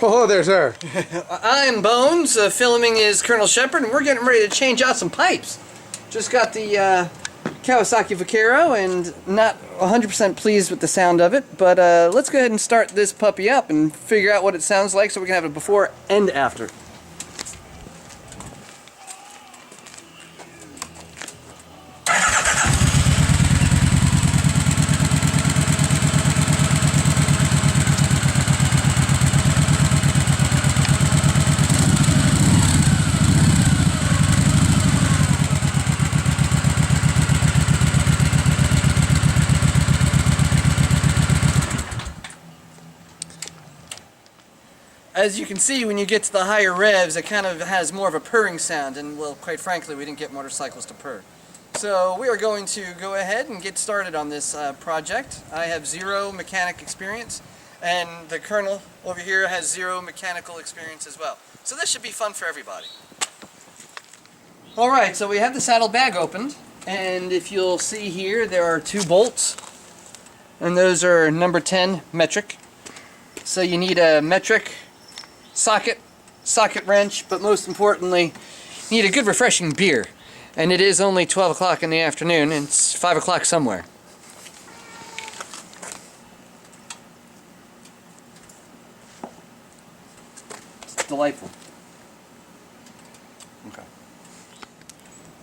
hello there, sir. I'm Bones. Filming is Colonel Shepard, and we're getting ready to change out some pipes. Just got the Kawasaki Vaquero, and not 100% pleased with the sound of it, but let's go ahead and start this puppy up and figure out what it sounds like so we can have a before and after. As you can see, when you get to the higher revs, it kind of has more of a purring sound, and well, quite frankly, we didn't get motorcycles to purr. So we are going to go ahead and get started on this project. I have zero mechanic experience, and the Colonel over here has zero mechanical experience as well. So this should be fun for everybody. Alright, so we have the saddlebag opened, and if you'll see here, there are two bolts, and those are number 10 metric. So you need a metric socket wrench, but most importantly, you need a good refreshing beer. And it is only 12 o'clock in the afternoon, and it's 5 o'clock somewhere. It's delightful. Okay.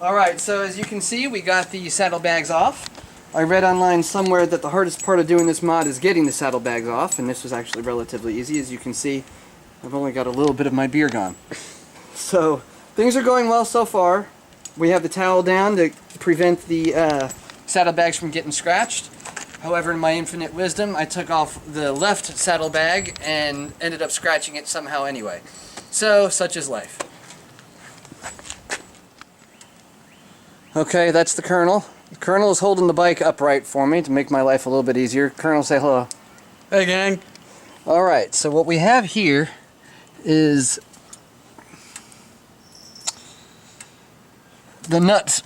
Alright, so as you can see, we got the saddlebags off. I read online somewhere that the hardest part of doing this mod is getting the saddlebags off, and this was actually relatively easy. As you can see, I've only got a little bit of my beer gone. So, things are going well so far. We have the towel down to prevent the saddlebags from getting scratched. However, in my infinite wisdom, I took off the left saddlebag and ended up scratching it somehow anyway. So, such is life. Okay, that's the Colonel. The Colonel is holding the bike upright for me to make my life a little bit easier. Colonel, say hello. Hey, gang. Alright, so what we have here is the nuts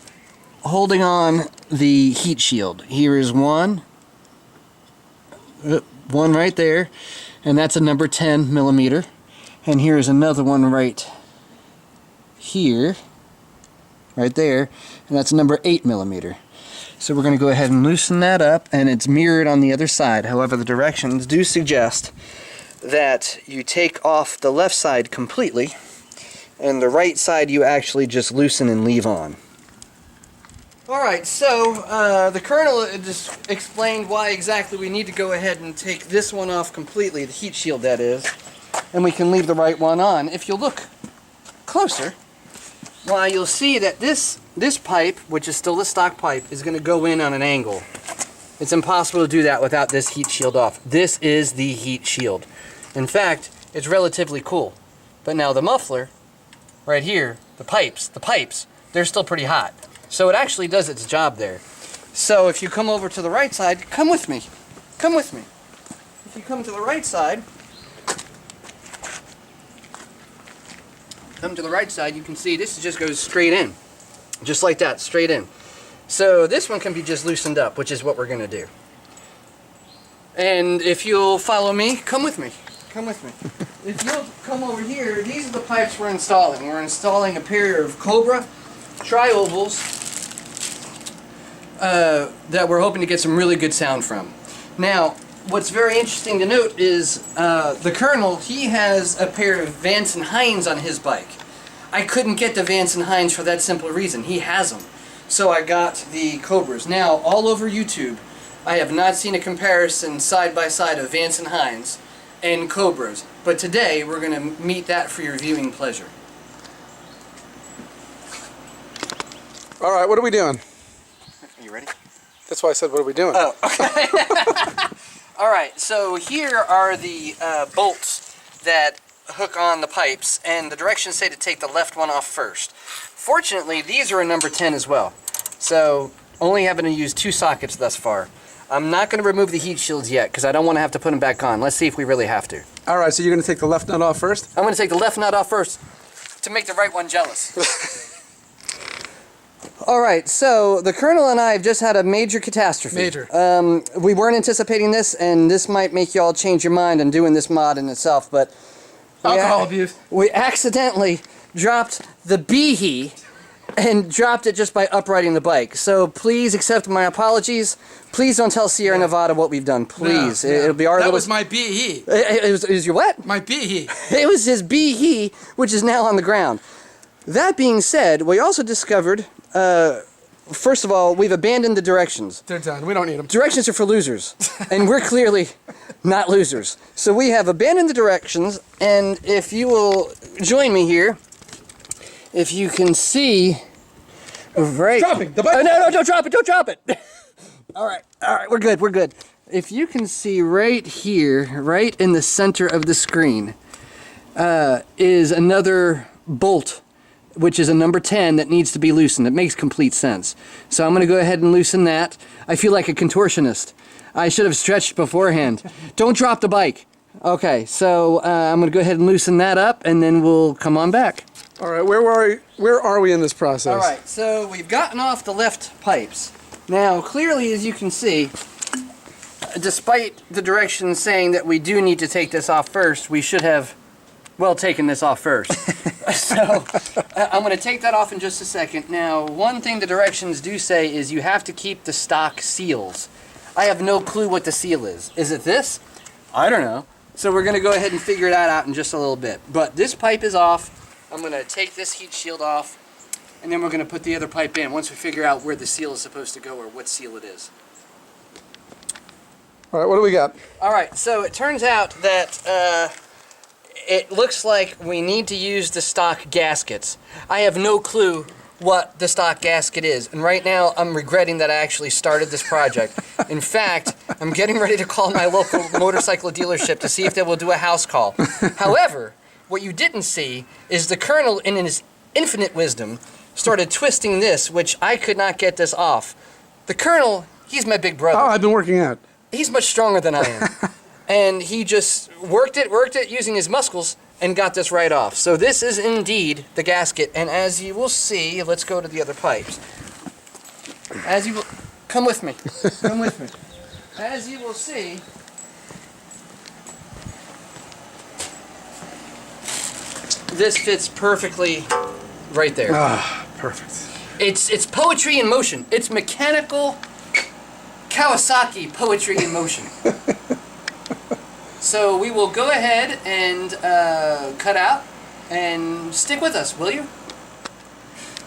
holding on the heat shield. Here is one right there, and that's a number 10 millimeter. And here is another one right here, right there, and that's number 8 millimeter. So we're going to go ahead and loosen that up, and it's mirrored on the other side. However, the directions do suggest that you take off the left side completely, and the right side you actually just loosen and leave on. Alright, so the Colonel just explained why exactly we need to go ahead and take this one off completely, the heat shield that is, and we can leave the right one on. If you look closer, why, you'll see that this pipe, which is still the stock pipe, is going to go in on an angle. It's impossible to do that without this heat shield off. This is the heat shield. In fact, it's relatively cool. But now the muffler, right here, the pipes, they're still pretty hot. So it actually does its job there. So if you come over to the right side, come with me. Come with me. If you come to the right side, you can see this just goes straight in. Just like that, straight in. So this one can be just loosened up, which is what we're going to do. And if you'll follow me, come with me. Come with me. If you'll come over here, these are the pipes we're installing. We're installing a pair of Cobra Tri-Ovals that we're hoping to get some really good sound from. Now, what's very interesting to note is the Colonel, he has a pair of Vance & Hines on his bike. I couldn't get the Vance & Hines for that simple reason. He has them. So I got the Cobras. Now, all over YouTube, I have not seen a comparison side by side of Vance & Hines and Cobras. But today, we're going to meet that for your viewing pleasure. All right, what are we doing? Are you ready? That's why I said, what are we doing? Oh, okay. All right, so here are the bolts that hook on the pipes, and the directions say to take the left one off first. Fortunately, these are a number 10 as well, so only having to use 2 sockets thus far. I'm not going to remove the heat shields yet, because I don't want to have to put them back on. Let's see if we really have to. All right, so you're going to take the left nut off first? I'm going to take the left nut off first to make the right one jealous. Alright, so the Colonel and I have just had a major catastrophe. Major. We weren't anticipating this, and this might make you all change your mind on doing this mod in itself, but Alcohol abuse. We accidentally dropped the beehee and dropped it just by uprighting the bike. So please accept my apologies. Please don't tell Sierra Nevada what we've done. Please. No. It'll be our That little... was my bee-hee. It was your what? My bee-hee. It was his beehee, which is now on the ground. That being said, we also discovered, first of all, we've abandoned the directions. They're done. We don't need them. Directions are for losers, and we're clearly not losers. So we have abandoned the directions, and if you will join me here, if you can see, right... Dropping the bike. Oh, no, don't drop it. All right, we're good. If you can see right here, right in the center of the screen, is another bolt, which is a number 10 that needs to be loosened. It makes complete sense. So I'm going to go ahead and loosen that. I feel like a contortionist. I should have stretched beforehand. Don't drop the bike. Okay, so I'm going to go ahead and loosen that up, and then we'll come on back. All right, where are we in this process? All right, so we've gotten off the left pipes. Now, clearly, as you can see, despite the directions saying that we do need to take this off first, we should have, well, taken this off first. So, I'm going to take that off in just a second. Now, one thing the directions do say is you have to keep the stock seals. I have no clue what the seal is. Is it this? I don't know. So we're going to go ahead and figure that out in just a little bit. But this pipe is off. I'm going to take this heat shield off, and then we're going to put the other pipe in once we figure out where the seal is supposed to go or what seal it is. All right, what do we got? All right, so it turns out that it looks like we need to use the stock gaskets. I have no clue what the stock gasket is, and right now I'm regretting that I actually started this project. In fact, I'm getting ready to call my local motorcycle dealership to see if they will do a house call. However, what you didn't see is the Colonel, in his infinite wisdom, started twisting this, which I could not get this off. The Colonel, he's my big brother. Oh, I've been working out. He's much stronger than I am. And he just worked it using his muscles and got this right off. So this is indeed the gasket, and as you will see, let's go to the other pipes. As you will, come with me. Come with me. As you will see, this fits perfectly right there. Ah, perfect. It's poetry in motion. It's mechanical Kawasaki poetry in motion. So we will go ahead and cut out and stick with us, will you?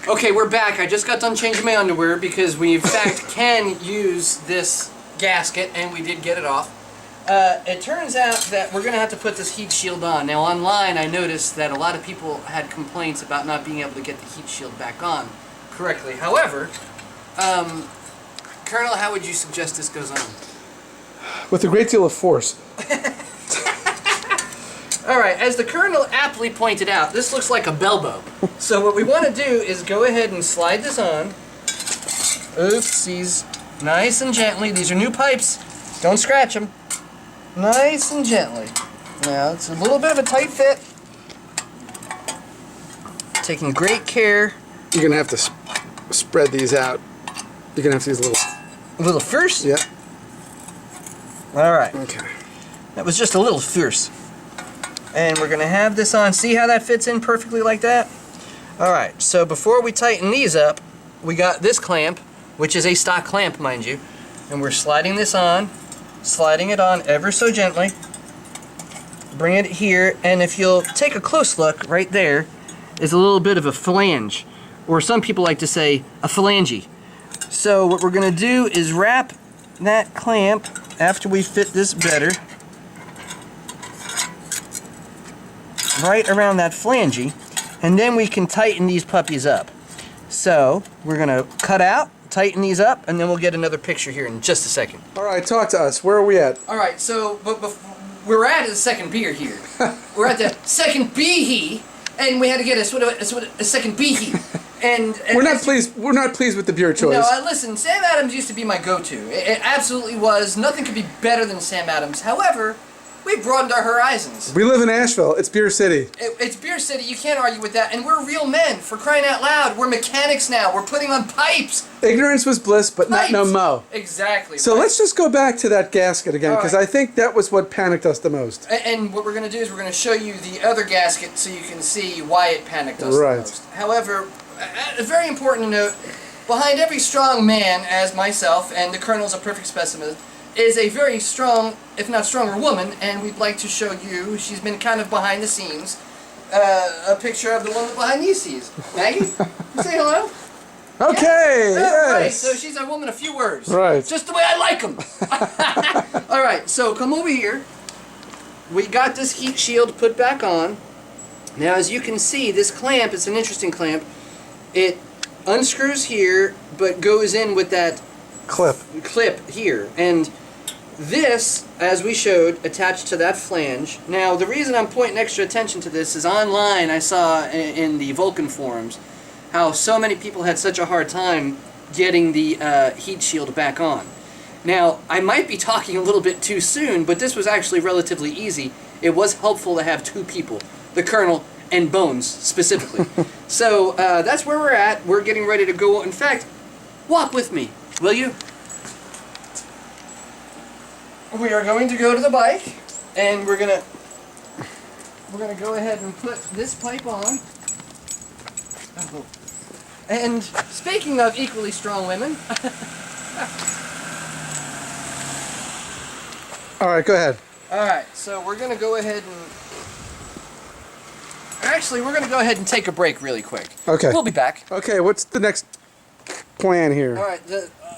Okay, we're back. I just got done changing my underwear because we in fact can use this gasket, and we did get it off. It turns out that we're going to have to put this heat shield on. Now online I noticed that a lot of people had complaints about not being able to get the heat shield back on correctly. However, Colonel, how would you suggest this goes on? With a great deal of force. Alright, as the Colonel aptly pointed out, this looks like a Belbo. So what we want to do is go ahead and slide this on. Oopsies. Nice and gently. These are new pipes. Don't scratch them. Nice and gently. Now, it's a little bit of a tight fit. Taking great care. You're going to have to spread these out. You're going to have to use A little fierce? Yeah. Alright. Okay. That was just a little fierce. And we're going to have this on. See how that fits in perfectly like that? Alright, so before we tighten these up, we got this clamp, which is a stock clamp, mind you. And we're sliding this on, sliding it on ever so gently. Bring it here, and if you'll take a close look, right there is a little bit of a flange. Or some people like to say a phalange. So what we're going to do is wrap that clamp after we fit this better right around that flange, and then we can tighten these puppies up. So we're going to cut out, tighten these up, and then we'll get another picture here in just a second. All right, talk to us. Where are we at? All right, so we're at the second beer here. We're at the second beehee, and we had to get a second beehee. And we're not pleased. We're not pleased with the beer choice. No, listen. Sam Adams used to be my go-to. It absolutely was. Nothing could be better than Sam Adams. However, We've broadened our horizons. We live in Asheville. It's Beer City. It's Beer City. You can't argue with that. And we're real men. For crying out loud, we're mechanics now. We're putting on pipes. Ignorance was bliss, but not no mo. Exactly. So let's just go back to that gasket again, because I think that was what panicked us the most. And what we're going to do is we're going to show you the other gasket so you can see why it panicked us the most. However, very important to note, behind every strong man, as myself, and the Colonel's a perfect specimen, is a very strong, if not stronger, woman, and we'd like to show you, she's been kind of behind the scenes, a picture of the woman behind these scenes. Maggie, say hello. Okay, yes. Right, so she's a woman of few words. Right. Just the way I like them. All right, so come over here. We got this heat shield put back on. Now, as you can see, this clamp, it's an interesting clamp. It unscrews here, but goes in with that clip here. And this, as we showed, attached to that flange. Now, the reason I'm pointing extra attention to this is online I saw in the Vulcan forums how so many people had such a hard time getting the heat shield back on. Now, I might be talking a little bit too soon, but this was actually relatively easy. It was helpful to have two people, the Colonel and Bones, specifically. So, that's where we're at. We're getting ready to go. In fact, walk with me, will you? We are going to go to the bike, and we're gonna go ahead and put this pipe on. Oh. And speaking of equally strong women, all right, go ahead. all right, so we're gonna go ahead and actually we're gonna go ahead and take a break really quick. Okay. We'll be back. Okay, what's the next plan here? All right.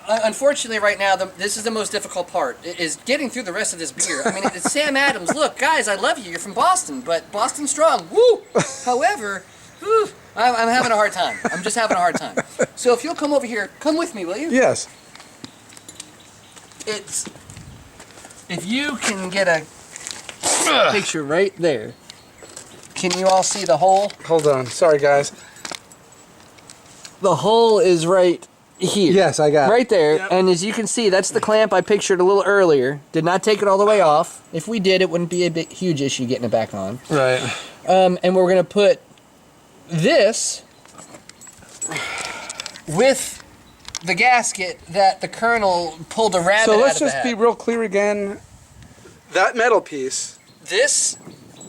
Unfortunately, right now, this is the most difficult part, is getting through the rest of this beer. I mean, it's Sam Adams. Look, guys, I love you. You're from Boston, but Boston strong. Woo! However, I'm having a hard time. I'm just having a hard time. So if you'll come over here, come with me, will you? Yes. If you can get a picture right there. Can you all see the hole? Hold on. Sorry, guys. The hole is right here. Yes, I got it. Right there. Yep. And as you can see, that's the clamp I pictured a little earlier. Did not take it all the way off. If we did, it wouldn't be a huge issue getting it back on. Right. And we're going to put this with the gasket that the Colonel pulled a rabbit out of the hat. So let's just be real clear again. That metal piece. This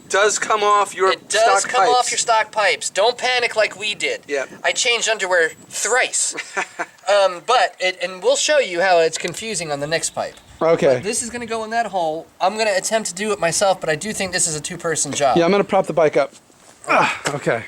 does come off your It does stock come pipes. off your stock pipes. Don't panic like we did. Yep. I changed underwear thrice. And we'll show you how it's confusing on the next pipe. Okay. But this is going to go in that hole. I'm going to attempt to do it myself, but I do think this is a two-person job. Yeah, I'm going to prop the bike up. Okay.